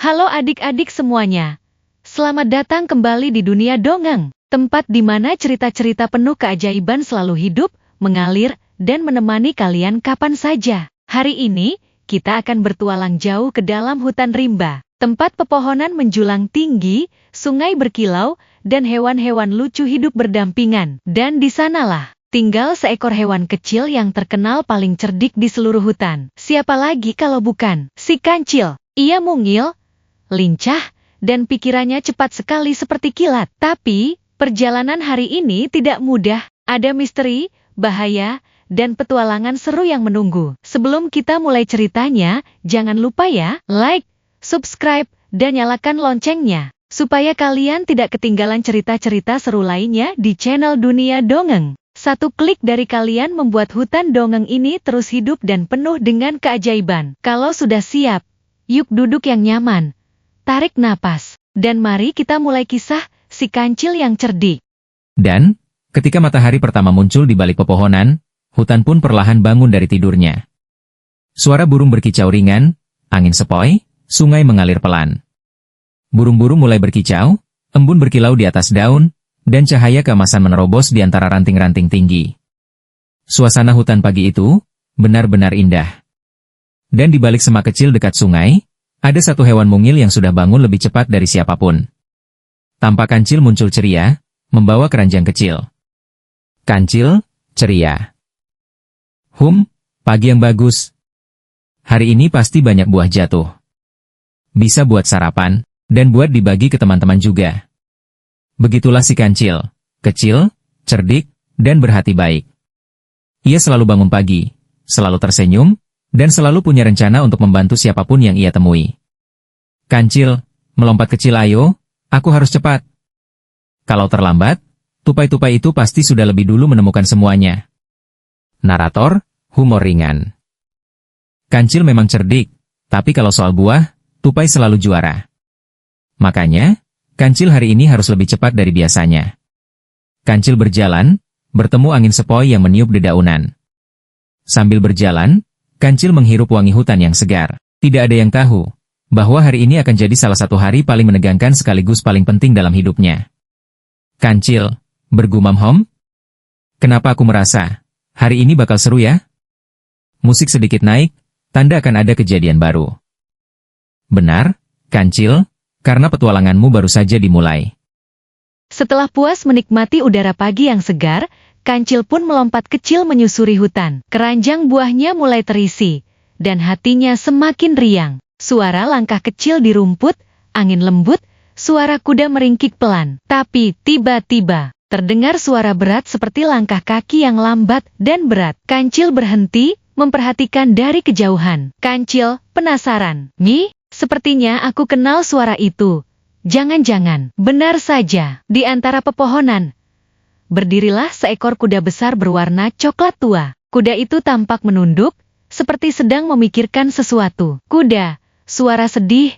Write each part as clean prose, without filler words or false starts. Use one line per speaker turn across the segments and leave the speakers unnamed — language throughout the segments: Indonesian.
Halo adik-adik semuanya. Selamat datang kembali di dunia dongeng, tempat di mana cerita-cerita penuh keajaiban selalu hidup, mengalir, dan menemani kalian kapan saja. Hari ini, kita akan bertualang jauh ke dalam hutan rimba, tempat pepohonan menjulang tinggi, sungai berkilau, dan hewan-hewan lucu hidup berdampingan. Dan di sanalah tinggal seekor hewan kecil yang terkenal paling cerdik di seluruh hutan. Siapa lagi kalau bukan si kancil? Ia mungil, lincah, dan pikirannya cepat sekali seperti kilat. Tapi, perjalanan hari ini tidak mudah. Ada misteri, bahaya, dan petualangan seru yang menunggu. Sebelum kita mulai ceritanya, jangan lupa ya, like, subscribe, dan nyalakan loncengnya, supaya kalian tidak ketinggalan cerita-cerita seru lainnya di channel Dunia Dongeng. Satu klik dari kalian membuat hutan dongeng ini terus hidup dan penuh dengan keajaiban. Kalau sudah siap, yuk duduk yang nyaman, tarik napas, dan mari kita mulai kisah si kancil yang cerdik.
Dan, ketika matahari pertama muncul di balik pepohonan, hutan pun perlahan bangun dari tidurnya. Suara burung berkicau ringan, angin sepoi, sungai mengalir pelan. Burung-burung mulai berkicau, embun berkilau di atas daun, dan cahaya keemasan menerobos di antara ranting-ranting tinggi. Suasana hutan pagi itu benar-benar indah. Dan di balik semak kecil dekat sungai, ada satu hewan mungil yang sudah bangun lebih cepat dari siapapun. Tampak kancil muncul ceria, membawa keranjang kecil. Kancil, ceria. Pagi yang bagus. Hari ini pasti banyak buah jatuh. Bisa buat sarapan, dan buat dibagi ke teman-teman juga. Begitulah si kancil, kecil, cerdik, dan berhati baik. Ia selalu bangun pagi, selalu tersenyum, dan selalu punya rencana untuk membantu siapapun yang ia temui. Kancil, melompat kecil ayo, aku harus cepat. Kalau terlambat, tupai-tupai itu pasti sudah lebih dulu menemukan semuanya. Narator, humor ringan. Kancil memang cerdik, tapi kalau soal buah, tupai selalu juara. Makanya, kancil hari ini harus lebih cepat dari biasanya. Kancil berjalan, bertemu angin sepoi yang meniup dedaunan. Sambil berjalan, kancil menghirup wangi hutan yang segar. Tidak ada yang tahu bahwa hari ini akan jadi salah satu hari paling menegangkan sekaligus paling penting dalam hidupnya. Kancil, bergumam kenapa aku merasa hari ini bakal seru ya? Musik sedikit naik, tanda akan ada kejadian baru. Benar, kancil, karena petualanganmu baru saja dimulai.
Setelah puas menikmati udara pagi yang segar, kancil pun melompat kecil menyusuri hutan. Keranjang buahnya mulai terisi, dan hatinya semakin riang. Suara langkah kecil di rumput, angin lembut, suara kuda meringkik pelan. Tapi tiba-tiba, terdengar suara berat seperti langkah kaki yang lambat dan berat. Kancil berhenti, memperhatikan dari kejauhan. Kancil penasaran. Nyi, sepertinya aku kenal suara itu. Jangan-jangan, benar saja, di antara pepohonan berdirilah seekor kuda besar berwarna coklat tua. Kuda itu tampak menunduk, seperti sedang memikirkan sesuatu. Kuda, suara sedih,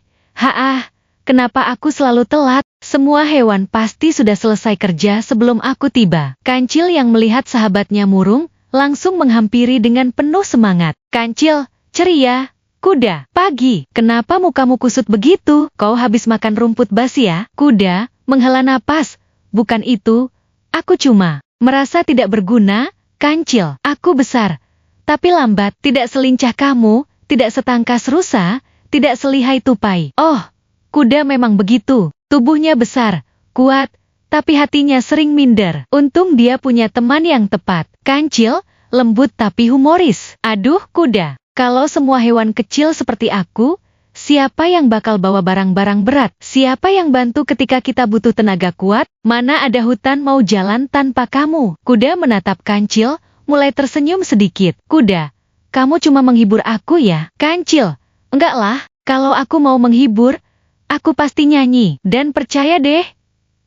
kenapa aku selalu telat? Semua hewan pasti sudah selesai kerja sebelum aku tiba. Kancil yang melihat sahabatnya murung, langsung menghampiri dengan penuh semangat. Kancil, ceria. Kuda, pagi, kenapa mukamu kusut begitu? Kau habis makan rumput basi ya? Kuda, menghela napas. Bukan itu, aku cuma merasa tidak berguna. Kancil, aku besar, tapi lambat, tidak selincah kamu, tidak setangkas rusa, tidak selihai tupai. Oh, kuda memang begitu, tubuhnya besar, kuat, tapi hatinya sering minder. Untung dia punya teman yang tepat. Kancil, lembut tapi humoris. Aduh kuda, kalau semua hewan kecil seperti aku, siapa yang bakal bawa barang-barang berat? Siapa yang bantu ketika kita butuh tenaga kuat? Mana ada hutan mau jalan tanpa kamu? Kuda menatap kancil, mulai tersenyum sedikit. Kuda, kamu cuma menghibur aku ya? Kancil, enggak lah, kalau aku mau menghibur, aku pasti nyanyi. Dan percaya deh,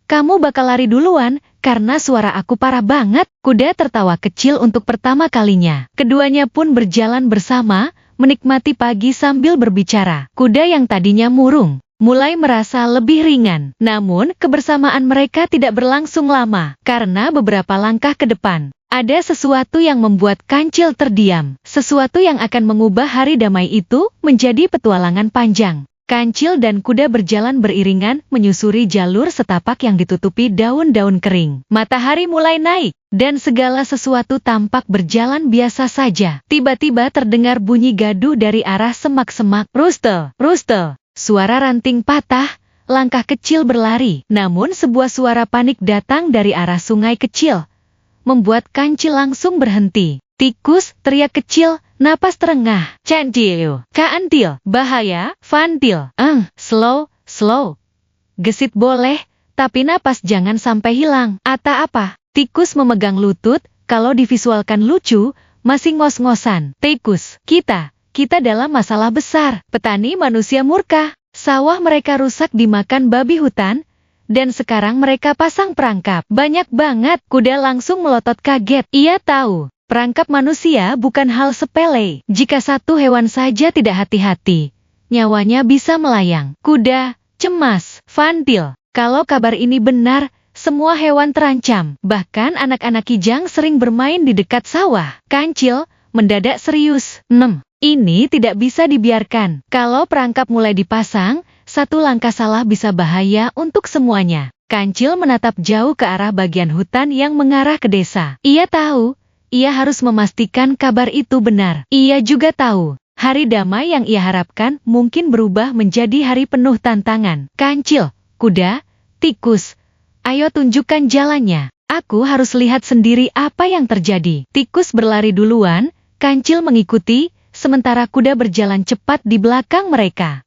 kamu bakal lari duluan, karena suara aku parah banget. Kuda tertawa kecil untuk pertama kalinya. Keduanya pun berjalan bersama, menikmati pagi sambil berbicara. Kuda yang tadinya murung, mulai merasa lebih ringan. Namun, kebersamaan mereka tidak berlangsung lama, karena beberapa langkah ke depan, ada sesuatu yang membuat kancil terdiam. Sesuatu yang akan mengubah hari damai itu menjadi petualangan panjang. Kancil dan kuda berjalan beriringan menyusuri jalur setapak yang ditutupi daun-daun kering. Matahari mulai naik, dan segala sesuatu tampak berjalan biasa saja. Tiba-tiba terdengar bunyi gaduh dari arah semak-semak. Rustel, rustel, suara ranting patah, langkah kecil berlari. Namun sebuah suara panik datang dari arah sungai kecil, membuat Kancil langsung berhenti. Tikus, teriak kecil, napas terengah. Cancil, Kaantil, bahaya, Fantil. Slow. Gesit boleh, tapi napas jangan sampai hilang. Ata apa? Tikus memegang lutut, kalau divisualkan lucu, masih ngos-ngosan. Tikus, kita dalam masalah besar. Petani manusia murka, sawah mereka rusak dimakan babi hutan, dan sekarang mereka pasang perangkap. Banyak banget. Kuda langsung melotot kaget. Ia tahu, perangkap manusia bukan hal sepele. Jika satu hewan saja tidak hati-hati, nyawanya bisa melayang. Kuda cemas. Fantil, kalau kabar ini benar, semua hewan terancam. Bahkan anak-anak kijang sering bermain di dekat sawah. Kancil mendadak serius. Ini tidak bisa dibiarkan. Kalau perangkap mulai dipasang, satu langkah salah bisa bahaya untuk semuanya. Kancil menatap jauh ke arah bagian hutan yang mengarah ke desa. Ia tahu, ia harus memastikan kabar itu benar. Ia juga tahu, hari damai yang ia harapkan mungkin berubah menjadi hari penuh tantangan. Kancil, kuda, tikus, ayo tunjukkan jalannya. Aku harus lihat sendiri apa yang terjadi. Tikus berlari duluan, Kancil mengikuti, sementara kuda berjalan cepat di belakang mereka.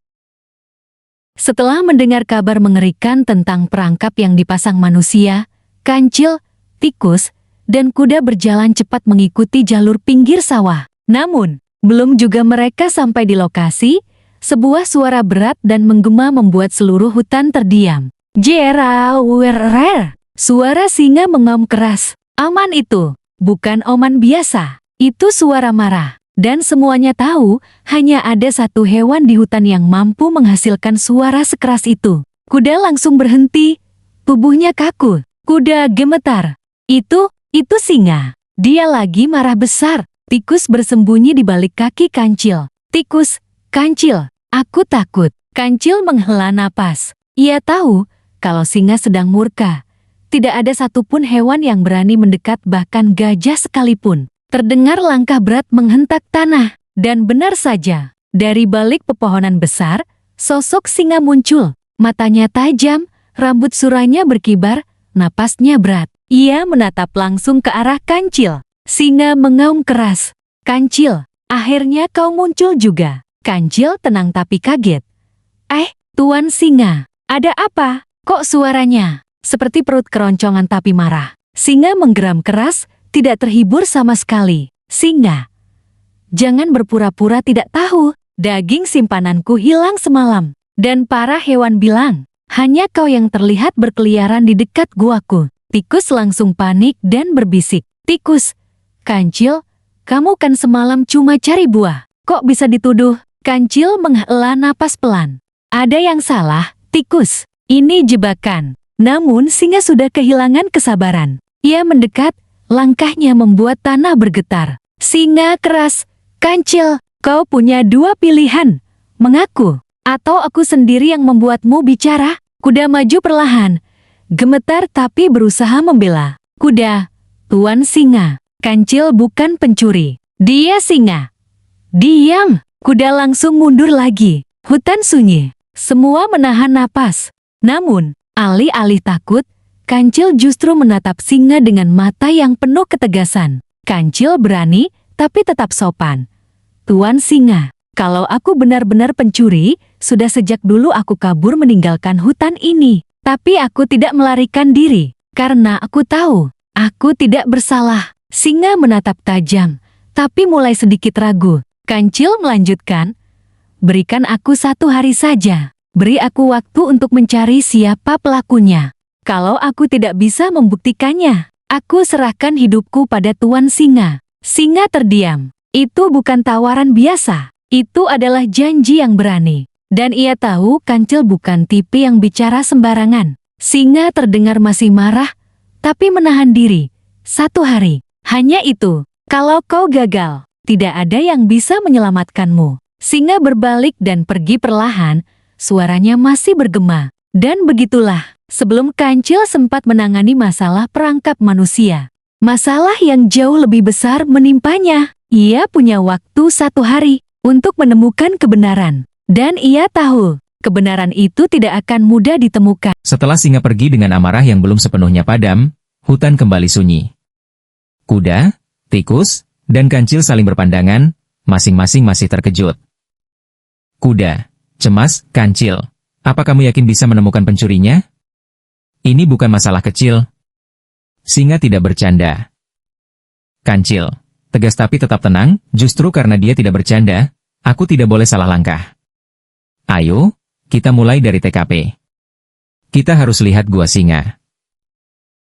Setelah mendengar kabar mengerikan tentang perangkap yang dipasang manusia, Kancil, tikus, dan kuda berjalan cepat mengikuti jalur pinggir sawah. Namun, belum juga mereka sampai di lokasi, sebuah suara berat dan menggema membuat seluruh hutan terdiam. Jerawurer, suara singa mengaum keras. Aman itu, bukan oman biasa, itu suara marah. Dan semuanya tahu, hanya ada satu hewan di hutan yang mampu menghasilkan suara sekeras itu. Kuda langsung berhenti, tubuhnya kaku. Kuda gemetar. Itu singa. Dia lagi marah besar. Tikus bersembunyi di balik kaki Kancil. Tikus, Kancil, aku takut. Kancil menghela napas. Ia tahu, kalau singa sedang murka, tidak ada satupun hewan yang berani mendekat, bahkan gajah sekalipun. Terdengar langkah berat menghentak tanah, dan benar saja, dari balik pepohonan besar, sosok singa muncul. Matanya tajam, rambut suranya berkibar, napasnya berat. Ia menatap langsung ke arah Kancil. Singa mengaum keras. Kancil, akhirnya kau muncul juga. Kancil tenang tapi kaget. Tuan singa, ada apa? Kok suaranya seperti perut keroncongan tapi marah? Singa menggeram keras, tidak terhibur sama sekali. Singa, jangan berpura-pura tidak tahu. Daging simpananku hilang semalam. Dan para hewan bilang, hanya kau yang terlihat berkeliaran di dekat guaku. Tikus langsung panik dan berbisik. Tikus, Kancil, kamu kan semalam cuma cari buah. Kok bisa dituduh? Kancil menghela napas pelan. Ada yang salah, tikus. Ini jebakan. Namun singa sudah kehilangan kesabaran. Ia mendekat, langkahnya membuat tanah bergetar. Singa keras, Kancil, kau punya dua pilihan. Mengaku, atau aku sendiri yang membuatmu bicara. Kuda maju perlahan, gemetar tapi berusaha membela. Kuda, tuan singa. Kancil bukan pencuri. Dia singa. Diam. Kuda langsung mundur lagi. Hutan sunyi. Semua menahan napas. Namun, alih-alih takut, Kancil justru menatap singa dengan mata yang penuh ketegasan. Kancil berani, tapi tetap sopan. Tuan singa, kalau aku benar-benar pencuri, sudah sejak dulu aku kabur meninggalkan hutan ini. Tapi aku tidak melarikan diri, karena aku tahu, aku tidak bersalah. Singa menatap tajam, tapi mulai sedikit ragu. Kancil melanjutkan, berikan aku 1 hari saja. Beri aku waktu untuk mencari siapa pelakunya. Kalau aku tidak bisa membuktikannya, aku serahkan hidupku pada Tuan Singa. Singa terdiam. Itu bukan tawaran biasa. Itu adalah janji yang berani. Dan ia tahu Kancil bukan tipe yang bicara sembarangan. Singa terdengar masih marah, tapi menahan diri. 1 hari. Hanya itu. Kalau kau gagal, tidak ada yang bisa menyelamatkanmu. Singa berbalik dan pergi perlahan, suaranya masih bergema. Dan begitulah, sebelum Kancil sempat menangani masalah perangkap manusia, masalah yang jauh lebih besar menimpanya. Ia punya waktu 1 hari untuk menemukan kebenaran. Dan ia tahu, kebenaran itu tidak akan mudah ditemukan.
Setelah singa pergi dengan amarah yang belum sepenuhnya padam, hutan kembali sunyi. Kuda, tikus, dan kancil saling berpandangan, masing-masing masih terkejut. Kuda, cemas, kancil, apa kamu yakin bisa menemukan pencurinya? Ini bukan masalah kecil. Singa tidak bercanda. Kancil, tegas tapi tetap tenang, justru karena dia tidak bercanda, aku tidak boleh salah langkah. Ayo, kita mulai dari TKP. Kita harus lihat gua singa.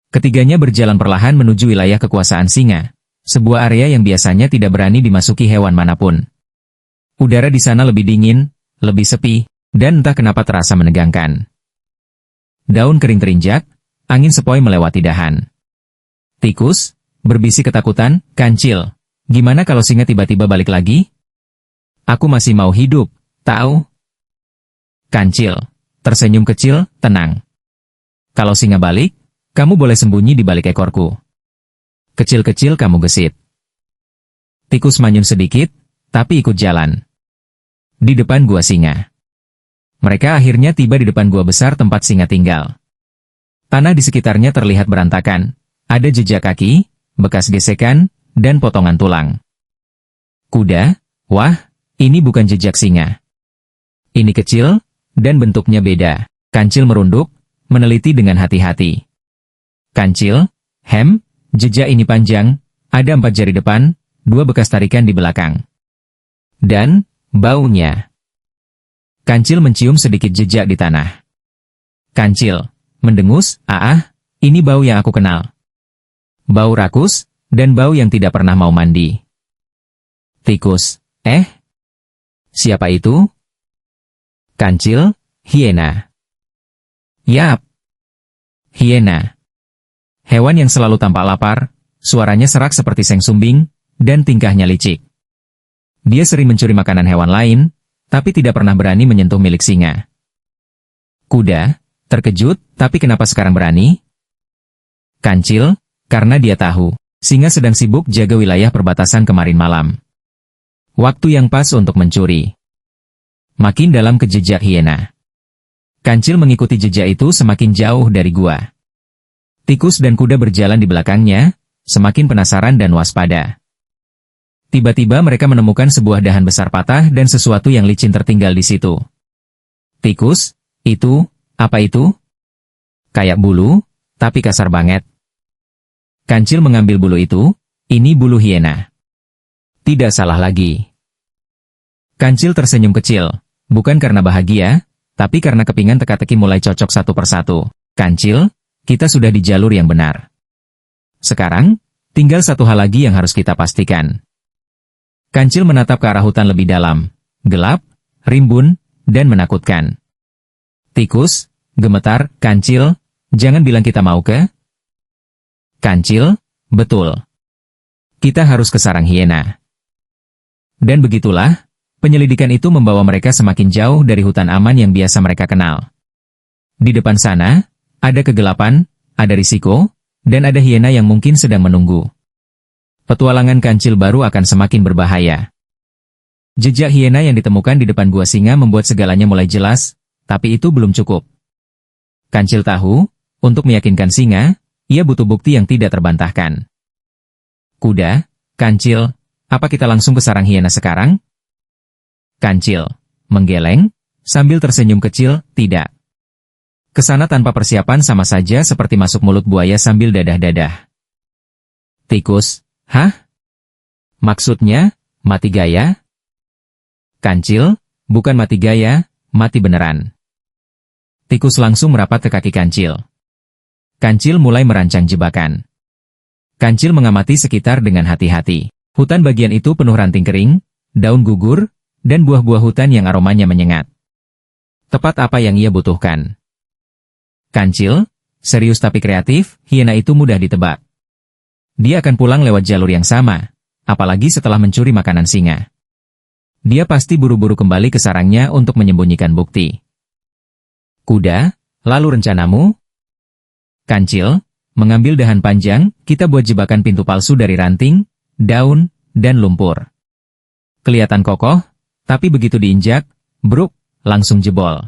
Ketiganya berjalan perlahan menuju wilayah kekuasaan singa, sebuah area yang biasanya tidak berani dimasuki hewan manapun. Udara di sana lebih dingin, lebih sepi, dan entah kenapa terasa menegangkan. Daun kering terinjak, angin sepoi melewati dahan. Tikus, berbisik ketakutan, kancil. Gimana kalau singa tiba-tiba balik lagi? Aku masih mau hidup, tahu? Kancil, tersenyum kecil, tenang. Kalau singa balik, kamu boleh sembunyi di balik ekorku. Kecil-kecil kamu gesit. Tikus manyun sedikit, tapi ikut jalan. Di depan gua singa. Mereka akhirnya tiba di depan gua besar tempat singa tinggal. Tanah di sekitarnya terlihat berantakan, ada jejak kaki, bekas gesekan, dan potongan tulang. Kuda, wah, ini bukan jejak singa. Ini kecil, dan bentuknya beda. Kancil merunduk, meneliti dengan hati-hati. Kancil, jejak ini panjang, ada 4 jari depan, 2 bekas tarikan di belakang. Dan, baunya. Kancil mencium sedikit jejak di tanah. Kancil, mendengus, ini bau yang aku kenal. Bau rakus, dan bau yang tidak pernah mau mandi. Tikus, siapa itu? Kancil, hiena. Yap, hiena. Hewan yang selalu tampak lapar, suaranya serak seperti seng sumbing, dan tingkahnya licik. Dia sering mencuri makanan hewan lain, tapi tidak pernah berani menyentuh milik singa. Kuda, terkejut, tapi kenapa sekarang berani? Kancil, karena dia tahu, singa sedang sibuk jaga wilayah perbatasan kemarin malam. Waktu yang pas untuk mencuri. Makin dalam ke jejak hiena. Kancil mengikuti jejak itu semakin jauh dari gua. Tikus dan kuda berjalan di belakangnya, semakin penasaran dan waspada. Tiba-tiba mereka menemukan sebuah dahan besar patah dan sesuatu yang licin tertinggal di situ. Tikus, apa itu? Kayak bulu, tapi kasar banget. Kancil mengambil bulu itu, ini bulu hiena. Tidak salah lagi. Kancil tersenyum kecil, bukan karena bahagia, tapi karena kepingan teka-teki mulai cocok satu persatu. Kancil, kita sudah di jalur yang benar. Sekarang, tinggal satu hal lagi yang harus kita pastikan. Kancil menatap ke arah hutan lebih dalam, gelap, rimbun, dan menakutkan. Tikus, gemetar, Kancil, jangan bilang kita mau ke? Kancil, betul. Kita harus ke sarang hiena. Dan begitulah, penyelidikan itu membawa mereka semakin jauh dari hutan aman yang biasa mereka kenal. Di depan sana, ada kegelapan, ada risiko, dan ada hiena yang mungkin sedang menunggu. Petualangan Kancil baru akan semakin berbahaya. Jejak hiena yang ditemukan di depan gua singa membuat segalanya mulai jelas, tapi itu belum cukup. Kancil tahu, untuk meyakinkan singa, ia butuh bukti yang tidak terbantahkan. Kuda, Kancil, apa kita langsung ke sarang hiena sekarang? Kancil, menggeleng, sambil tersenyum kecil, tidak. Kesana tanpa persiapan sama saja seperti masuk mulut buaya sambil dadah-dadah. Tikus, maksudnya, mati gaya? Kancil, bukan mati gaya, mati beneran. Tikus langsung merapat ke kaki Kancil. Kancil mulai merancang jebakan. Kancil mengamati sekitar dengan hati-hati. Hutan bagian itu penuh ranting kering, daun gugur, dan buah-buah hutan yang aromanya menyengat. Tepat apa yang ia butuhkan. Kancil, serius tapi kreatif, hiena itu mudah ditebak. Dia akan pulang lewat jalur yang sama, apalagi setelah mencuri makanan singa. Dia pasti buru-buru kembali ke sarangnya untuk menyembunyikan bukti. Kuda, lalu rencanamu? Kancil, mengambil dahan panjang, kita buat jebakan pintu palsu dari ranting, daun, dan lumpur. Kelihatan kokoh, tapi begitu diinjak, bruk, langsung jebol.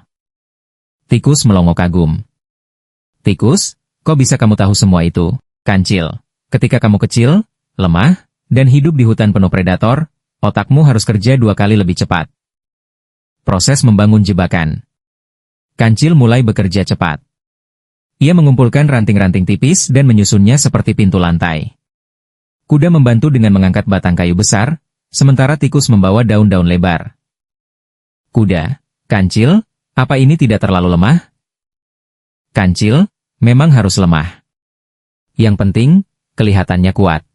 Tikus melongo kagum. Tikus, kok bisa kamu tahu semua itu? Kancil, ketika kamu kecil, lemah, dan hidup di hutan penuh predator, otakmu harus kerja 2 kali lebih cepat. Proses membangun jebakan. Kancil mulai bekerja cepat. Ia mengumpulkan ranting-ranting tipis dan menyusunnya seperti pintu lantai. Kuda membantu dengan mengangkat batang kayu besar, sementara tikus membawa daun-daun lebar. Kuda, Kancil, apa ini tidak terlalu lemah? Kancil, memang harus lemah. Yang penting, kelihatannya kuat.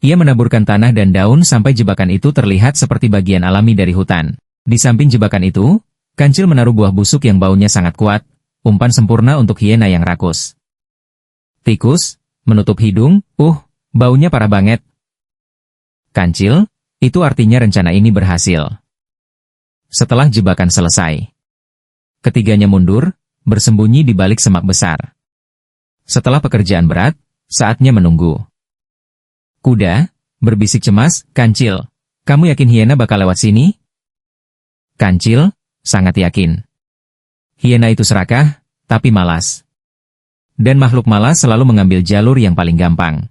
Ia menaburkan tanah dan daun sampai jebakan itu terlihat seperti bagian alami dari hutan. Di samping jebakan itu, Kancil menaruh buah busuk yang baunya sangat kuat, umpan sempurna untuk hiena yang rakus. Tikus, menutup hidung, baunya parah banget. Kancil, itu artinya rencana ini berhasil. Setelah jebakan selesai, ketiganya mundur, bersembunyi di balik semak besar. Setelah pekerjaan berat, saatnya menunggu. Kuda, berbisik cemas, Kancil, kamu yakin hiena bakal lewat sini? Kancil, sangat yakin. Hiena itu serakah, tapi malas. Dan makhluk malas selalu mengambil jalur yang paling gampang.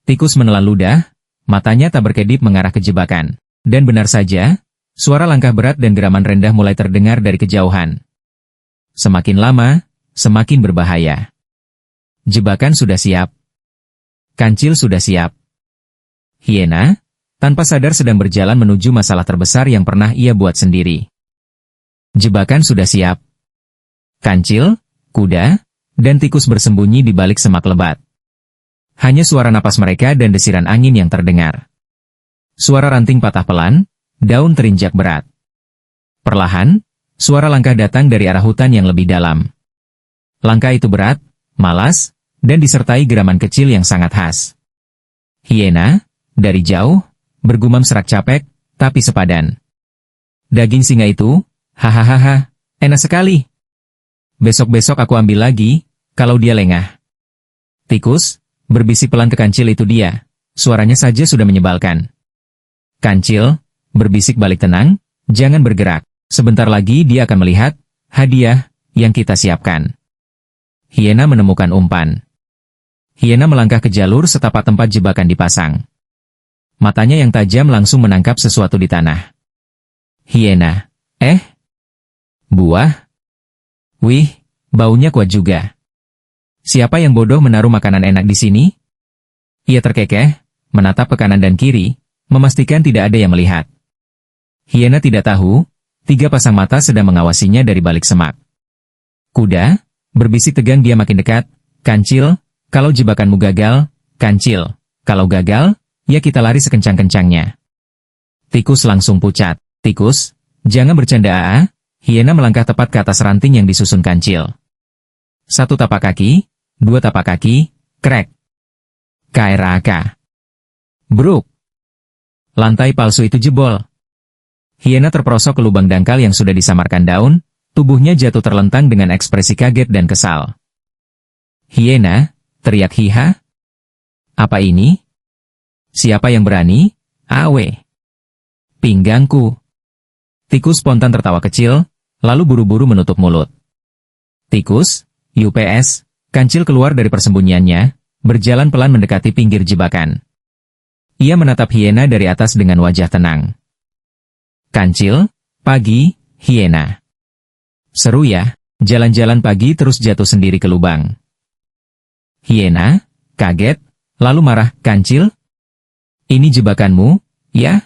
Tikus menelan ludah, matanya tak berkedip mengarah ke jebakan. Dan benar saja, suara langkah berat dan geraman rendah mulai terdengar dari kejauhan. Semakin lama, semakin berbahaya. Jebakan sudah siap. Kancil sudah siap. Hiena, tanpa sadar sedang berjalan menuju masalah terbesar yang pernah ia buat sendiri. Jebakan sudah siap. Kancil, kuda, dan tikus bersembunyi di balik semak lebat. Hanya suara napas mereka dan desiran angin yang terdengar. Suara ranting patah pelan, daun terinjak berat. Perlahan, suara langkah datang dari arah hutan yang lebih dalam. Langkah itu berat, malas, dan disertai geraman kecil yang sangat khas. Hiena, dari jauh, bergumam serak capek, tapi sepadan. Daging singa itu, hahaha, enak sekali. Besok-besok aku ambil lagi, kalau dia lengah. Tikus, berbisik pelan ke Kancil itu dia, suaranya saja sudah menyebalkan. Kancil, berbisik balik tenang, jangan bergerak, sebentar lagi dia akan melihat, hadiah, yang kita siapkan. Hiena menemukan umpan. Hiena melangkah ke jalur setapak tempat jebakan dipasang. Matanya yang tajam langsung menangkap sesuatu di tanah. Hiena, buah? Wih, baunya kuat juga. Siapa yang bodoh menaruh makanan enak di sini? Ia terkekeh, menatap ke kanan dan kiri, memastikan tidak ada yang melihat. Hiena tidak tahu, 3 pasang mata sedang mengawasinya dari balik semak. Kuda, berbisik tegang dia makin dekat, Kancil, kalau jebakanmu gagal, Kancil, kalau gagal, ya kita lari sekencang-kencangnya. Tikus langsung pucat. Tikus, jangan bercanda. Hiena melangkah tepat ke atas ranting yang disusun Kancil. 1 tapak kaki, 2 tapak kaki, krek. KRAK. Bruk. Lantai palsu itu jebol. Hiena terperosok ke lubang dangkal yang sudah disamarkan daun, tubuhnya jatuh terlentang dengan ekspresi kaget dan kesal. Hiena, teriak Hiha. Apa ini? Siapa yang berani? Awe. Pinggangku. Tikus spontan tertawa kecil, lalu buru-buru menutup mulut. Tikus, UPS, Kancil keluar dari persembunyiannya, berjalan pelan mendekati pinggir jebakan. Ia menatap Hiena dari atas dengan wajah tenang. Kancil, pagi, Hiena. Seru ya, jalan-jalan pagi terus jatuh sendiri ke lubang. Hiena, kaget, lalu marah, Kancil? Ini jebakanmu, ya?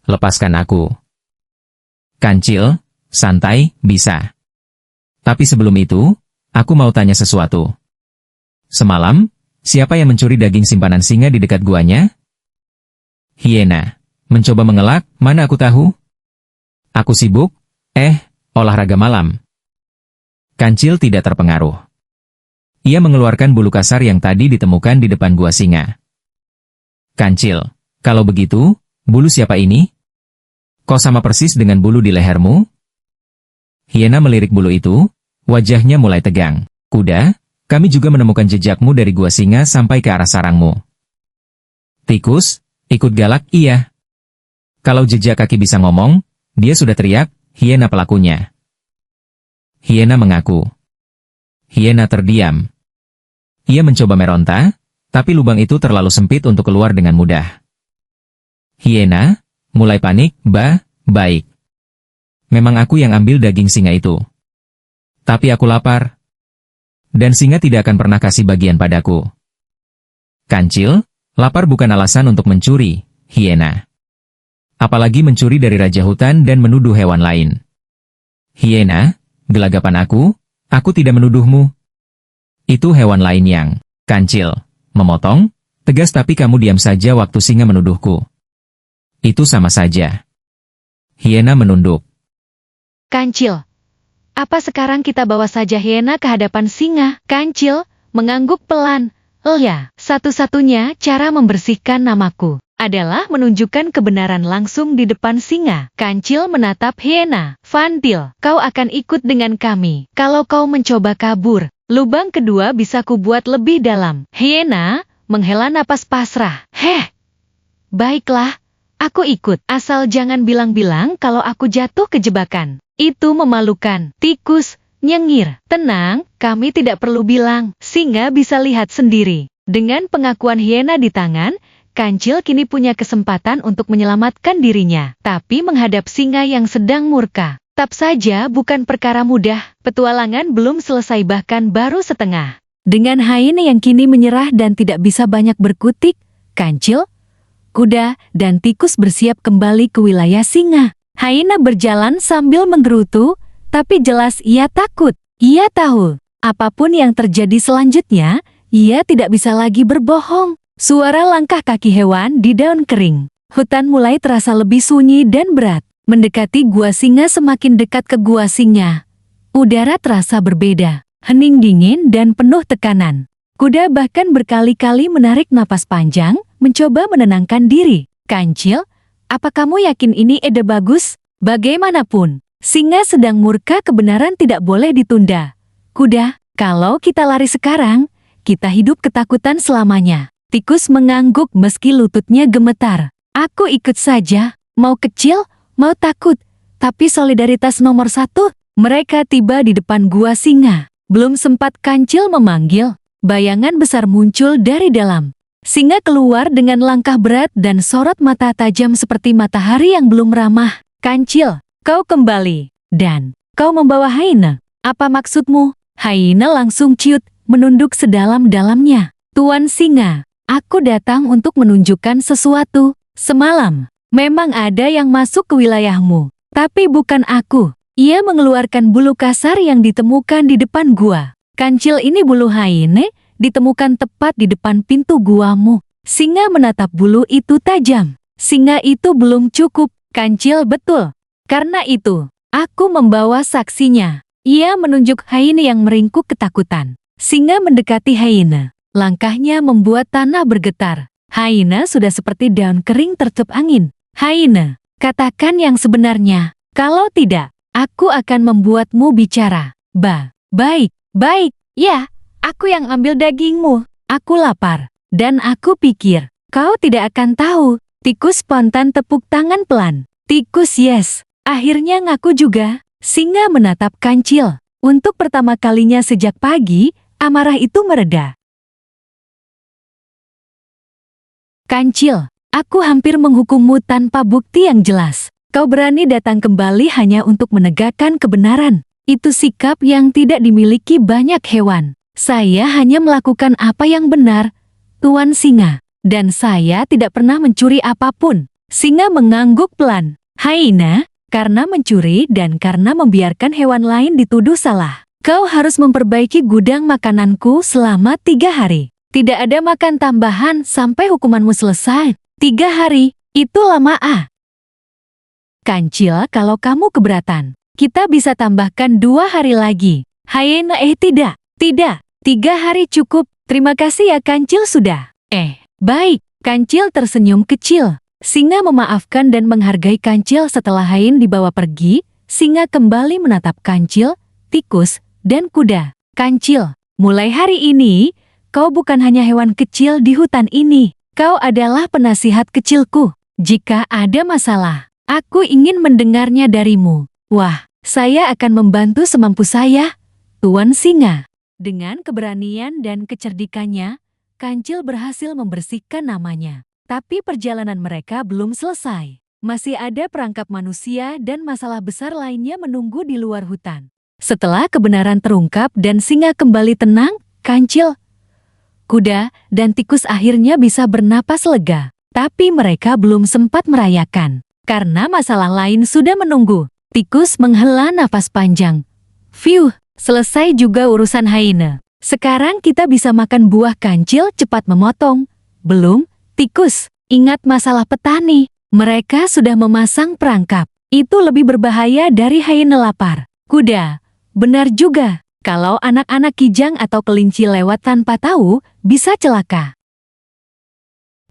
Lepaskan aku. Kancil, santai, bisa. Tapi sebelum itu, aku mau tanya sesuatu. Semalam, siapa yang mencuri daging simpanan singa di dekat guanya? Hiena, mencoba mengelak, mana aku tahu? Aku sibuk, olahraga malam. Kancil tidak terpengaruh. Ia mengeluarkan bulu kasar yang tadi ditemukan di depan gua singa. Kancil, kalau begitu, bulu siapa ini? Kok sama persis dengan bulu di lehermu? Hiena melirik bulu itu, wajahnya mulai tegang. Kuda, kami juga menemukan jejakmu dari gua singa sampai ke arah sarangmu. Tikus, ikut galak, iya. Kalau jejak kaki bisa ngomong, dia sudah teriak, hiena pelakunya. Hiena mengaku. Hiena terdiam. Ia mencoba meronta, tapi lubang itu terlalu sempit untuk keluar dengan mudah. Hiena, mulai panik, baik. Memang aku yang ambil daging singa itu. Tapi aku lapar. Dan singa tidak akan pernah kasih bagian padaku. Kancil, lapar bukan alasan untuk mencuri, hiena. Apalagi mencuri dari raja hutan dan menuduh hewan lain. Hiena, gelagapan aku tidak menuduhmu. Itu hewan lain yang, Kancil, memotong, tegas tapi kamu diam saja waktu singa menuduhku. Itu sama saja. Hiena menunduk.
Kancil, apa sekarang kita bawa saja hiena ke hadapan singa? Kancil mengangguk pelan. Ya, satu-satunya cara membersihkan namaku adalah menunjukkan kebenaran langsung di depan singa. Kancil menatap hiena. Fantil, kau akan ikut dengan kami. Kalau kau mencoba kabur, lubang kedua bisa kubuat lebih dalam. Hiena menghela napas pasrah. Baiklah, aku ikut. Asal jangan bilang-bilang kalau aku jatuh ke jebakan. Itu memalukan. Tikus nyengir. Tenang, kami tidak perlu bilang. Singa bisa lihat sendiri. Dengan pengakuan hiena di tangan, Kancil kini punya kesempatan untuk menyelamatkan dirinya. Tapi menghadap singa yang sedang murka, tetap saja bukan perkara mudah. Petualangan belum selesai bahkan baru setengah. Dengan hyena yang kini menyerah dan tidak bisa banyak berkutik, Kancil, kuda, dan tikus bersiap kembali ke wilayah singa. Hyena berjalan sambil menggerutu, tapi jelas ia takut. Ia tahu, apapun yang terjadi selanjutnya, ia tidak bisa lagi berbohong. Suara langkah kaki hewan di daun kering. Hutan mulai terasa lebih sunyi dan berat. Mendekati gua singa semakin dekat ke gua singa. Udara terasa berbeda, hening dingin dan penuh tekanan. Kuda bahkan berkali-kali menarik napas panjang, mencoba menenangkan diri. Kancil, apa kamu yakin ini ide bagus? Bagaimanapun, singa sedang murka, kebenaran tidak boleh ditunda. Kuda, kalau kita lari sekarang, kita hidup ketakutan selamanya. Tikus mengangguk meski lututnya gemetar. Aku ikut saja, mau kecil, mau takut, tapi solidaritas nomor satu. Mereka tiba di depan gua singa. Belum sempat Kancil memanggil, bayangan besar muncul dari dalam. Singa keluar dengan langkah berat dan sorot mata tajam seperti matahari yang belum ramah. Kancil, kau kembali, dan kau membawa hyena. Apa maksudmu? Hyena langsung ciut, menunduk sedalam-dalamnya. Tuan singa, aku datang untuk menunjukkan sesuatu. Semalam, memang ada yang masuk ke wilayahmu, tapi bukan aku. Ia mengeluarkan bulu kasar yang ditemukan di depan gua. Kancil, ini bulu hyena ditemukan tepat di depan pintu guamu. Singa menatap bulu itu tajam. Singa itu belum cukup, Kancil, betul. Karena itu, aku membawa saksinya. Ia menunjuk hyena yang meringkuk ketakutan. Singa mendekati hyena. Langkahnya membuat tanah bergetar. Hyena sudah seperti daun kering tertiup angin. Hyena, katakan yang sebenarnya. Kalau tidak, aku akan membuatmu bicara. Baik, ya, aku yang ambil dagingmu. Aku lapar, dan aku pikir, kau tidak akan tahu. Tikus spontan tepuk tangan pelan. Tikus, yes, akhirnya ngaku juga. Singa menatap Kancil. Untuk pertama kalinya sejak pagi, amarah itu mereda. Kancil, aku hampir menghukummu tanpa bukti yang jelas. Kau berani datang kembali hanya untuk menegakkan kebenaran. Itu sikap yang tidak dimiliki banyak hewan. Saya hanya melakukan apa yang benar, Tuan Singa. Dan saya tidak pernah mencuri apapun. Singa mengangguk pelan. Hyena, karena mencuri dan karena membiarkan hewan lain dituduh salah, kau harus memperbaiki gudang makananku selama 3 hari. Tidak ada makan tambahan sampai hukumanmu selesai. 3 hari, itu lama Kancil, kalau kamu keberatan, kita bisa tambahkan 2 hari lagi. Hyena, tidak. 3 hari cukup. Terima kasih ya Kancil sudah. Baik. Kancil tersenyum kecil. Singa memaafkan dan menghargai Kancil setelah hyena dibawa pergi. singa kembali menatap Kancil, tikus, dan kuda. Kancil, mulai hari ini, kau bukan hanya hewan kecil di hutan ini. Kau adalah penasihat kecilku. Jika ada masalah, aku ingin mendengarnya darimu. Wah, saya akan membantu semampu saya, Tuan Singa. Dengan keberanian dan kecerdikannya, Kancil berhasil membersihkan namanya. Tapi perjalanan mereka belum selesai. Masih ada perangkap manusia dan masalah besar lainnya menunggu di luar hutan. Setelah kebenaran terungkap dan singa kembali tenang, Kancil, kuda, dan tikus akhirnya bisa bernapas lega. Tapi mereka belum sempat merayakan. Karena masalah lain sudah menunggu. Tikus menghela nafas panjang. Fiuh, selesai juga urusan hyena. Sekarang kita bisa makan buah. Kancil cepat memotong. Belum, tikus. Ingat masalah petani. Mereka sudah memasang perangkap. Itu lebih berbahaya dari hyena lapar. Kuda, benar juga. Kalau anak-anak kijang atau kelinci lewat tanpa tahu, bisa celaka.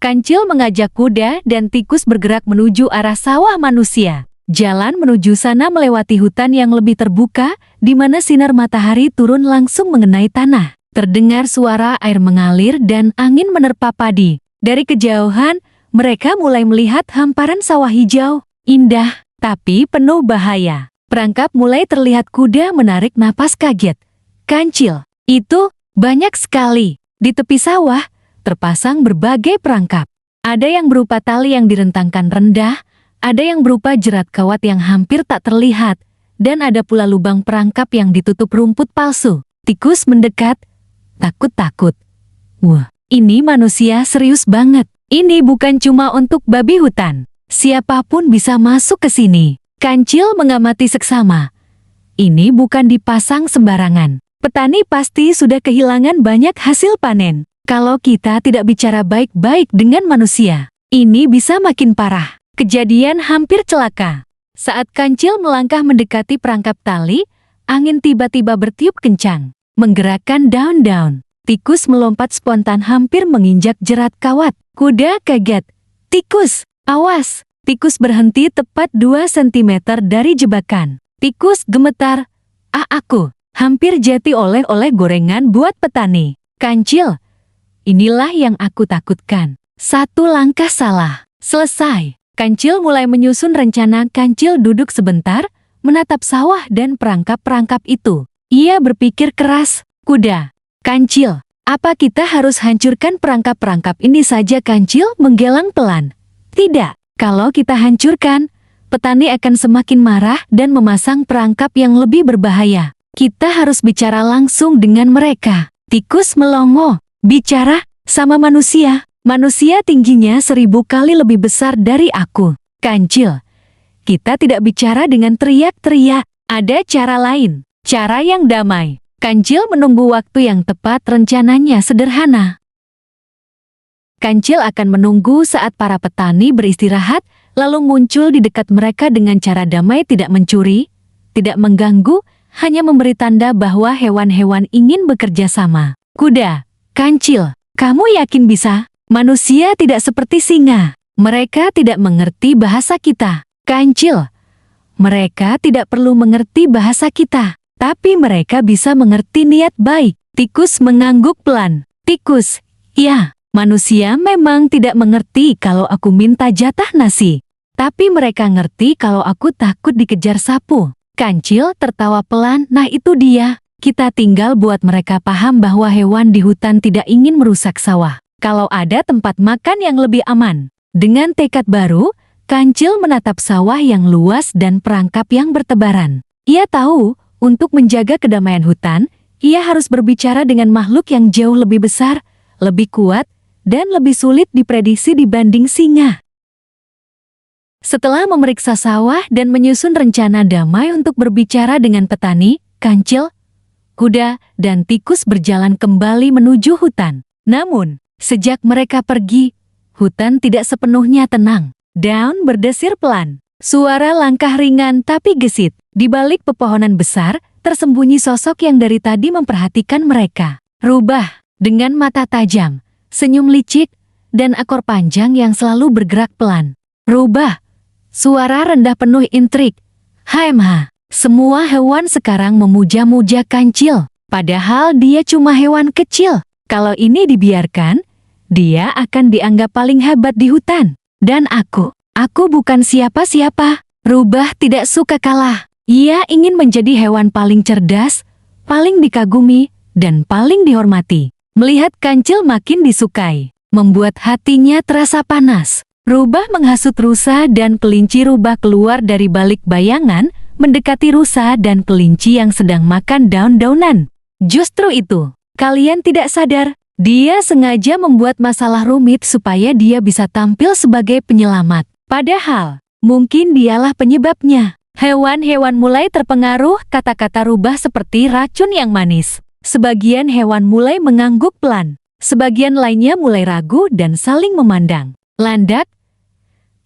Kancil mengajak kuda dan tikus bergerak menuju arah sawah manusia. Jalan menuju sana melewati hutan yang lebih terbuka, di mana sinar matahari turun langsung mengenai tanah. Terdengar suara air mengalir dan angin menerpa padi. Dari kejauhan, mereka mulai melihat hamparan sawah hijau, indah, tapi penuh bahaya. Perangkap mulai terlihat. Kuda menarik napas kaget. Kancil, itu banyak sekali. Di tepi sawah, terpasang berbagai perangkap. Ada yang berupa tali yang direntangkan rendah, ada yang berupa jerat kawat yang hampir tak terlihat, dan ada pula lubang perangkap yang ditutup rumput palsu. Tikus mendekat, takut-takut. Wah, ini manusia serius banget. Ini bukan cuma untuk babi hutan. Siapapun bisa masuk ke sini. Kancil mengamati seksama. Ini bukan dipasang sembarangan. Petani pasti sudah kehilangan banyak hasil panen. Kalau kita tidak bicara baik-baik dengan manusia, ini bisa makin parah. Kejadian hampir celaka. Saat Kancil melangkah mendekati perangkap tali, angin tiba-tiba bertiup kencang, menggerakkan daun-daun. Tikus melompat spontan hampir menginjak jerat kawat. Kuda kaget. Tikus, awas! Tikus berhenti tepat 2 cm dari jebakan. Tikus gemetar. Aku hampir jatuh oleh gorengan buat petani. Kancil, inilah yang aku takutkan. 1 langkah salah, selesai. Kancil mulai menyusun rencana. Kancil duduk sebentar, menatap sawah dan perangkap-perangkap itu. Ia berpikir keras. Kuda, Kancil, apa kita harus hancurkan perangkap-perangkap ini saja? Kancil menggelang pelan. Tidak, kalau kita hancurkan, petani akan semakin marah dan memasang perangkap yang lebih berbahaya. Kita harus bicara langsung dengan mereka. Tikus melongo. Bicara sama manusia. Manusia tingginya 1000 kali lebih besar dari aku. Kancil, kita tidak bicara dengan teriak-teriak. Ada cara lain. Cara yang damai. Kancil menunggu waktu yang tepat. Rencananya sederhana. Kancil akan menunggu saat para petani beristirahat, lalu muncul di dekat mereka dengan cara damai, tidak mencuri, tidak mengganggu, hanya memberi tanda bahwa hewan-hewan ingin bekerja sama. Kuda, Kancil, kamu yakin bisa? Manusia tidak seperti singa. Mereka tidak mengerti bahasa kita. Kancil, mereka tidak perlu mengerti bahasa kita, tapi mereka bisa mengerti niat baik. Tikus mengangguk pelan. Tikus, ya, manusia memang tidak mengerti kalau aku minta jatah nasi. Tapi mereka ngerti kalau aku takut dikejar sapu. Kancil tertawa pelan. Nah itu dia. Kita tinggal buat mereka paham bahwa hewan di hutan tidak ingin merusak sawah. Kalau ada tempat makan yang lebih aman. Dengan tekad baru, Kancil menatap sawah yang luas dan perangkap yang bertebaran. Ia tahu, untuk menjaga kedamaian hutan, ia harus berbicara dengan makhluk yang jauh lebih besar, lebih kuat, dan lebih sulit diprediksi dibanding singa. Setelah memeriksa sawah dan menyusun rencana damai untuk berbicara dengan petani, Kancil, kuda, dan tikus berjalan kembali menuju hutan. Namun, sejak mereka pergi, hutan tidak sepenuhnya tenang. Daun berdesir pelan. Suara langkah ringan tapi gesit. Di balik pepohonan besar, tersembunyi sosok yang dari tadi memperhatikan mereka. Rubah, dengan mata tajam, senyum licik, dan ekor panjang yang selalu bergerak pelan. Rubah, suara rendah penuh intrik. HMH, semua hewan sekarang memuja-muja Kancil. Padahal dia cuma hewan kecil. Kalau ini dibiarkan, dia akan dianggap paling hebat di hutan. Dan aku bukan siapa-siapa. Rubah tidak suka kalah. Ia ingin menjadi hewan paling cerdas, paling dikagumi, dan paling dihormati. Melihat Kancil makin disukai, membuat hatinya terasa panas. Rubah menghasut rusa dan kelinci. Rubah keluar dari balik bayangan, mendekati rusa dan kelinci yang sedang makan daun-daunan. Justru itu, kalian tidak sadar, dia sengaja membuat masalah rumit supaya dia bisa tampil sebagai penyelamat. Padahal, mungkin dialah penyebabnya. Hewan-hewan mulai terpengaruh kata-kata Rubah seperti racun yang manis. Sebagian hewan mulai mengangguk pelan. Sebagian lainnya mulai ragu dan saling memandang. Landak,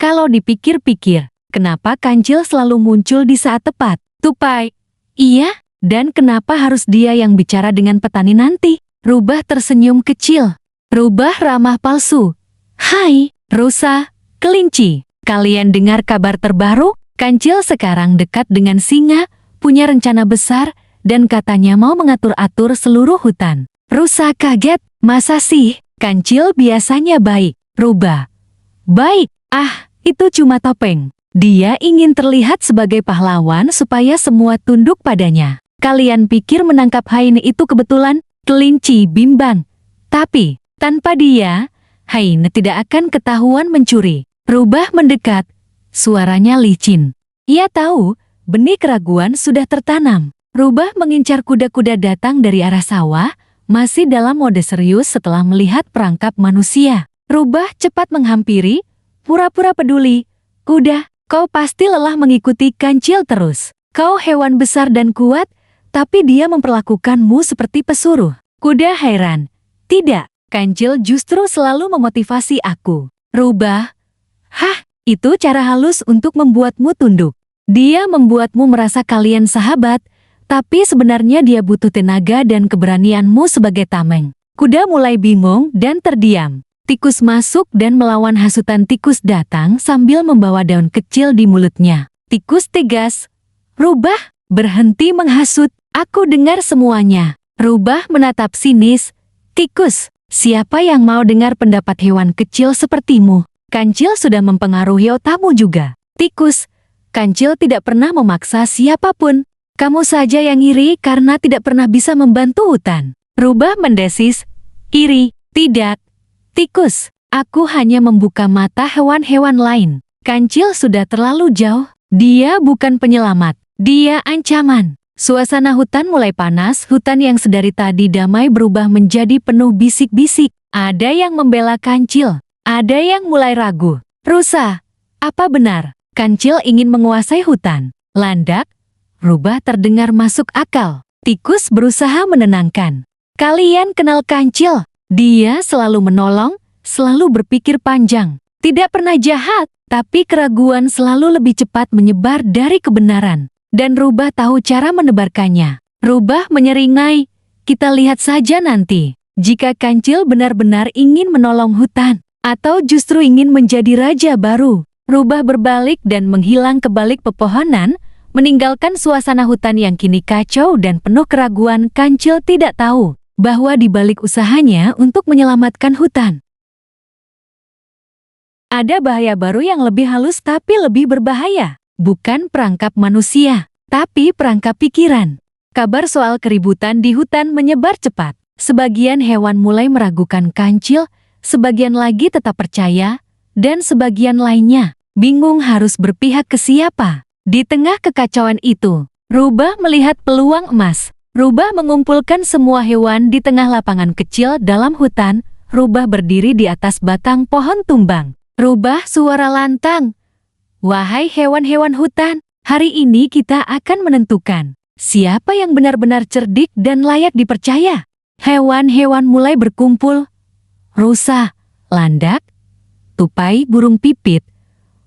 kalau dipikir-pikir, kenapa Kancil selalu muncul di saat tepat? Tupai, iya, dan kenapa harus dia yang bicara dengan petani nanti? Rubah tersenyum kecil. Rubah ramah palsu. Hai, rusa, kelinci, kalian dengar kabar terbaru? Kancil sekarang dekat dengan singa, punya rencana besar, dan katanya mau mengatur-atur seluruh hutan. Rusa kaget, masa sih? Kancil biasanya baik. Rubah, baik, itu cuma topeng. Dia ingin terlihat sebagai pahlawan supaya semua tunduk padanya. Kalian pikir menangkap Haine itu kebetulan? Kelinci bimbang. Tapi, tanpa dia, Haine tidak akan ketahuan mencuri. Rubah mendekat. Suaranya licin. Ia tahu, benih keraguan sudah tertanam. Rubah mengincar kuda-kuda datang dari arah sawah, masih dalam mode serius setelah melihat perangkap manusia. Rubah cepat menghampiri, pura-pura peduli. Kuda, kau pasti lelah mengikuti Kancil terus. Kau hewan besar dan kuat, tapi dia memperlakukanmu seperti pesuruh. Kuda heran. Tidak, Kancil justru selalu memotivasi aku. Rubah, itu cara halus untuk membuatmu tunduk. Dia membuatmu merasa kalian sahabat, tapi sebenarnya dia butuh tenaga dan keberanianmu sebagai tameng. Kuda mulai bingung dan terdiam. Tikus masuk dan melawan hasutan. Tikus datang sambil membawa daun kecil di mulutnya. Tikus tegas. Rubah, berhenti menghasut. Aku dengar semuanya. Rubah menatap sinis. Tikus, siapa yang mau dengar pendapat hewan kecil sepertimu? Kancil sudah mempengaruhi otakmu juga. Tikus, Kancil tidak pernah memaksa siapapun. Kamu saja yang iri karena tidak pernah bisa membantu hutan. Rubah mendesis. Iri, tidak. Tikus, aku hanya membuka mata hewan-hewan lain. Kancil sudah terlalu jauh. Dia bukan penyelamat. Dia ancaman. Suasana hutan mulai panas. Hutan yang sedari tadi damai berubah menjadi penuh bisik-bisik. Ada yang membela Kancil. Ada yang mulai ragu. Rusa, apa benar? Kancil ingin menguasai hutan. Landak, Rubah terdengar masuk akal. Tikus berusaha menenangkan. Kalian kenal Kancil? Dia selalu menolong, selalu berpikir panjang. Tidak pernah jahat, tapi keraguan selalu lebih cepat menyebar dari kebenaran. Dan Rubah tahu cara menebarkannya. Rubah menyeringai. Kita lihat saja nanti. Jika Kancil benar-benar ingin menolong hutan, atau justru ingin menjadi raja baru. Rubah berbalik dan menghilang ke balik pepohonan, meninggalkan suasana hutan yang kini kacau dan penuh keraguan. Kancil tidak tahu bahwa di balik usahanya untuk menyelamatkan hutan, ada bahaya baru yang lebih halus tapi lebih berbahaya. Bukan perangkap manusia, tapi perangkap pikiran. Kabar soal keributan di hutan menyebar cepat. Sebagian hewan mulai meragukan Kancil, sebagian lagi tetap percaya, dan sebagian lainnya bingung harus berpihak ke siapa. Di tengah kekacauan itu, Rubah melihat peluang emas. Rubah mengumpulkan semua hewan di tengah lapangan kecil dalam hutan. Rubah berdiri di atas batang pohon tumbang. Rubah suara lantang. Wahai hewan-hewan hutan, hari ini kita akan menentukan siapa yang benar-benar cerdik dan layak dipercaya. Hewan-hewan mulai berkumpul. Rusa, landak, tupai, burung pipit,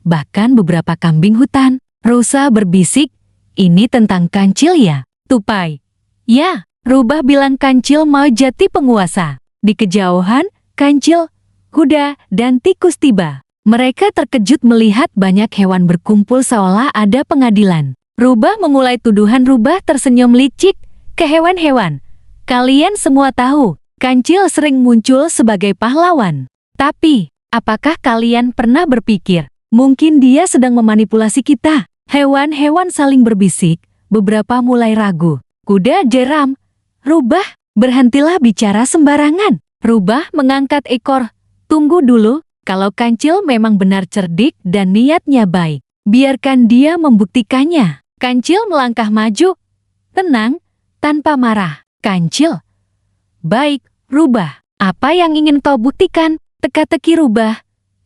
bahkan beberapa kambing hutan. Rusa berbisik, ini tentang Kancil ya? Tupai, ya, Rubah bilang Kancil mau jadi penguasa. Di kejauhan, Kancil, kuda, dan tikus tiba. Mereka terkejut melihat banyak hewan berkumpul seolah ada pengadilan. Rubah memulai tuduhan. Rubah tersenyum licik ke hewan-hewan. Kalian semua tahu, Kancil sering muncul sebagai pahlawan. Tapi, apakah kalian pernah berpikir, mungkin dia sedang memanipulasi kita? Hewan-hewan saling berbisik, beberapa mulai ragu. Kuda jeram, Rubah, berhentilah bicara sembarangan. Rubah mengangkat ekor. Tunggu dulu, kalau Kancil memang benar cerdik dan niatnya baik, biarkan dia membuktikannya. Kancil melangkah maju. Tenang, tanpa marah. Kancil. Baik, Rubah. Apa yang ingin kau buktikan? Teka-teki Rubah.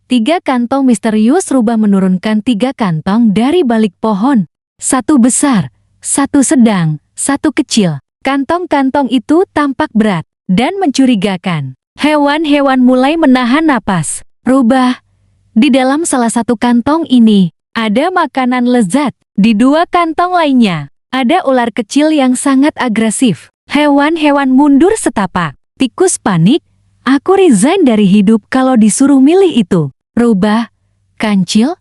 3 kantong misterius. Rubah menurunkan 3 kantong dari balik pohon. 1 besar, 1 sedang, 1 kecil. Kantong-kantong itu tampak berat dan mencurigakan. Hewan-hewan mulai menahan napas. Rubah, di dalam salah satu kantong ini, ada makanan lezat. Di 2 kantong lainnya, ada ular kecil yang sangat agresif. Hewan-hewan mundur setapak. Tikus panik. Aku resign dari hidup kalau disuruh milih itu. Rubah, Kancil,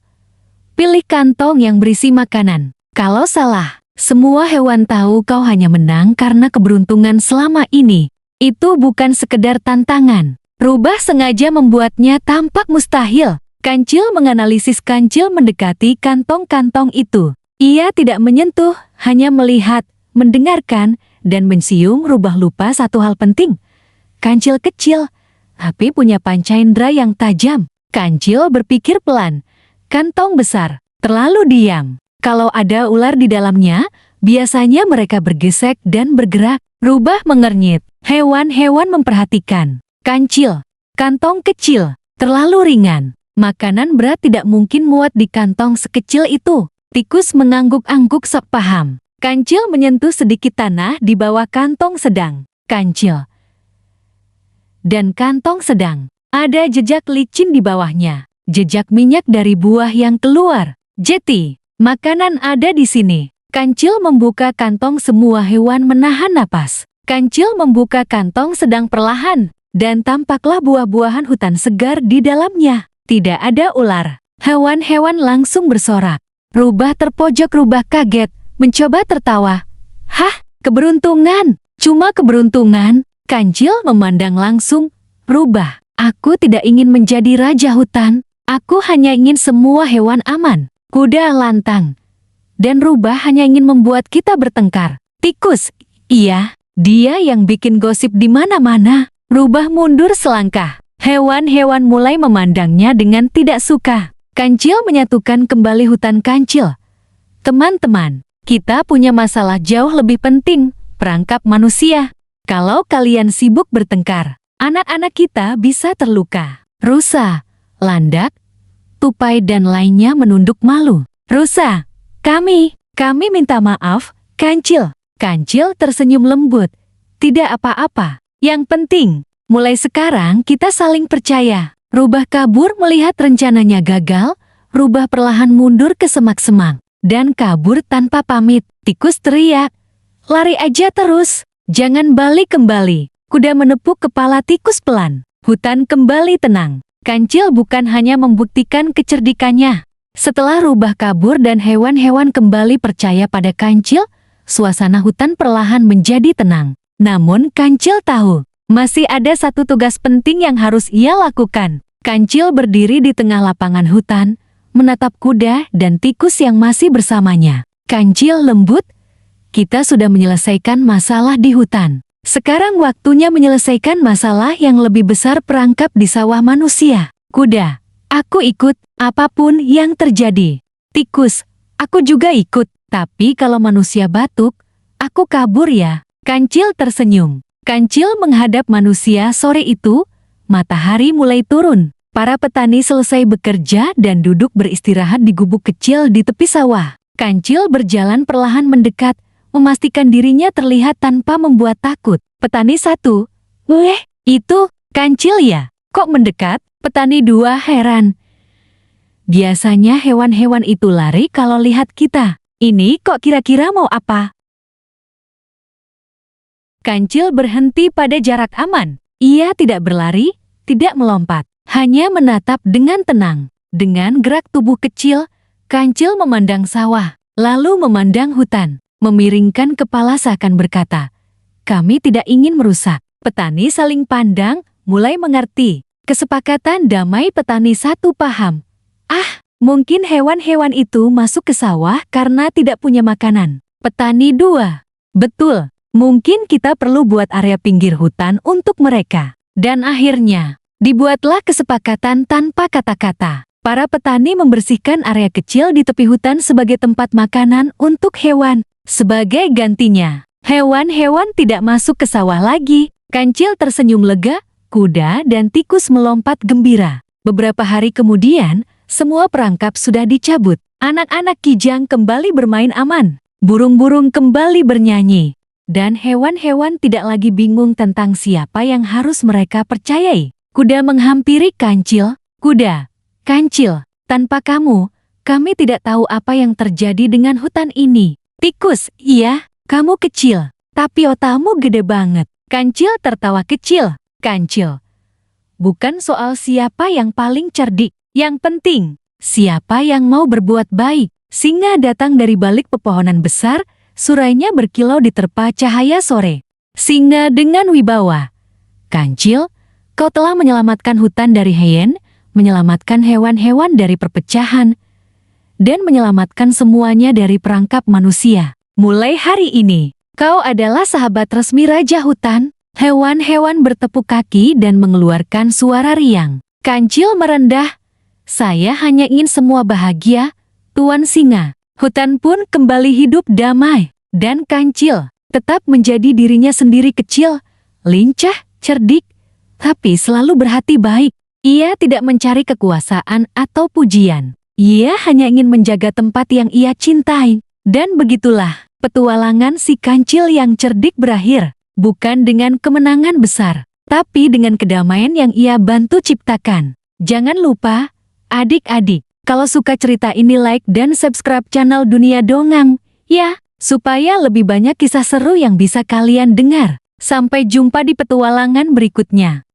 pilih kantong yang berisi makanan. Kalau salah, semua hewan tahu kau hanya menang karena keberuntungan selama ini. Itu bukan sekedar tantangan. Rubah sengaja membuatnya tampak mustahil. Kancil menganalisis. Kancil mendekati kantong-kantong itu. Ia tidak menyentuh, hanya melihat, mendengarkan, dan mencium. Rubah lupa satu hal penting. Kancil kecil, tapi punya panca indera yang tajam. Kancil berpikir pelan. Kantong besar, terlalu diam. Kalau ada ular di dalamnya, biasanya mereka bergesek dan bergerak. Rubah mengernyit. Hewan-hewan memperhatikan. Kancil, kantong kecil, terlalu ringan. Makanan berat tidak mungkin muat di kantong sekecil itu. Tikus mengangguk-angguk sok paham. Kancil menyentuh sedikit tanah di bawah kantong sedang. Kancil dan kantong sedang. Ada jejak licin di bawahnya. Jejak minyak dari buah yang keluar. Jeti, makanan ada di sini. Kancil membuka kantong. Semua hewan menahan napas. Kancil membuka kantong sedang perlahan. Dan tampaklah buah-buahan hutan segar di dalamnya. Tidak ada ular. Hewan-hewan langsung bersorak. Rubah terpojok. Rubah kaget, mencoba tertawa. Hah, keberuntungan. Cuma keberuntungan. Kancil memandang langsung. Rubah, aku tidak ingin menjadi raja hutan. Aku hanya ingin semua hewan aman. Kuda lantang. Dan Rubah hanya ingin membuat kita bertengkar. Tikus, iya, dia yang bikin gosip di mana-mana. Rubah mundur selangkah. Hewan-hewan mulai memandangnya dengan tidak suka. Kancil menyatukan kembali hutan. Kancil, teman-teman, kita punya masalah jauh lebih penting, perangkap manusia. Kalau kalian sibuk bertengkar, anak-anak kita bisa terluka. Rusa, landak, tupai dan lainnya menunduk malu. Rusa, kami minta maaf, Kancil. Kancil tersenyum lembut. Tidak apa-apa. Yang penting, mulai sekarang kita saling percaya. Rubah kabur melihat rencananya gagal. Rubah perlahan mundur ke semak-semak dan kabur tanpa pamit. Tikus teriak, lari aja terus. Jangan balik kembali. Kuda menepuk kepala tikus pelan. Hutan kembali tenang. Kancil bukan hanya membuktikan kecerdikannya. Setelah Rubah kabur dan hewan-hewan kembali percaya pada Kancil, suasana hutan perlahan menjadi tenang. Namun Kancil tahu, masih ada satu tugas penting yang harus ia lakukan. Kancil berdiri di tengah lapangan hutan, menatap kuda dan tikus yang masih bersamanya. Kancil lembut, kita sudah menyelesaikan masalah di hutan. Sekarang waktunya menyelesaikan masalah yang lebih besar, perangkap di sawah manusia. Kuda, aku ikut, apapun yang terjadi. Tikus, aku juga ikut. Tapi kalau manusia batuk, aku kabur ya. Kancil tersenyum. Kancil menghadap manusia. Sore itu, matahari mulai turun. Para petani selesai bekerja dan duduk beristirahat di gubuk kecil di tepi sawah. Kancil berjalan perlahan mendekat, memastikan dirinya terlihat tanpa membuat takut. Petani 1, itu Kancil ya? Kok mendekat? Petani 2 heran. Biasanya hewan-hewan itu lari kalau lihat kita. Ini kok kira-kira mau apa? Kancil berhenti pada jarak aman. Ia tidak berlari, tidak melompat. Hanya menatap dengan tenang. Dengan gerak tubuh kecil, Kancil memandang sawah. lalu memandang hutan, memiringkan kepala seakan berkata, "Kami tidak ingin merusak." Petani saling pandang, mulai mengerti. Kesepakatan damai petani satu paham. Mungkin hewan-hewan itu masuk ke sawah karena tidak punya makanan. Petani dua, "Betul, mungkin kita perlu buat area pinggir hutan untuk mereka." Dan akhirnya, dibuatlah kesepakatan tanpa kata-kata. Para petani membersihkan area kecil di tepi hutan sebagai tempat makanan untuk hewan. Sebagai gantinya, hewan-hewan tidak masuk ke sawah lagi. Kancil tersenyum lega, kuda dan tikus melompat gembira. Beberapa hari kemudian, semua perangkap sudah dicabut. Anak-anak Kijang kembali bermain aman. Burung-burung kembali bernyanyi. Dan hewan-hewan tidak lagi bingung tentang siapa yang harus mereka percayai. Kuda menghampiri Kancil. "Kuda, Kancil, tanpa kamu, kami tidak tahu apa yang terjadi dengan hutan ini." Tikus, "Iya, kamu kecil, tapi otakmu gede banget." Kancil tertawa kecil. "Kancil, bukan soal siapa yang paling cerdik. Yang penting, siapa yang mau berbuat baik." Singa datang dari balik pepohonan besar, surainya berkilau diterpa cahaya sore. Singa dengan wibawa, "Kancil, kau telah menyelamatkan hutan dari Hyen, menyelamatkan hewan-hewan dari perpecahan, dan menyelamatkan semuanya dari perangkap manusia. Mulai hari ini, kau adalah sahabat resmi Raja Hutan." Hewan-hewan bertepuk kaki dan mengeluarkan suara riang. Kancil merendah, "Saya hanya ingin semua bahagia, Tuan Singa." Hutan pun kembali hidup damai, dan Kancil tetap menjadi dirinya sendiri, kecil, lincah, cerdik, tapi selalu berhati baik. Ia tidak mencari kekuasaan atau pujian. Ia hanya ingin menjaga tempat yang ia cintai. Dan begitulah, petualangan si Kancil yang cerdik berakhir. Bukan dengan kemenangan besar, tapi dengan kedamaian yang ia bantu ciptakan. Jangan lupa, adik-adik, kalau suka cerita ini like dan subscribe channel Dunia Dongeng, ya, supaya lebih banyak kisah seru yang bisa kalian dengar. Sampai jumpa di petualangan berikutnya.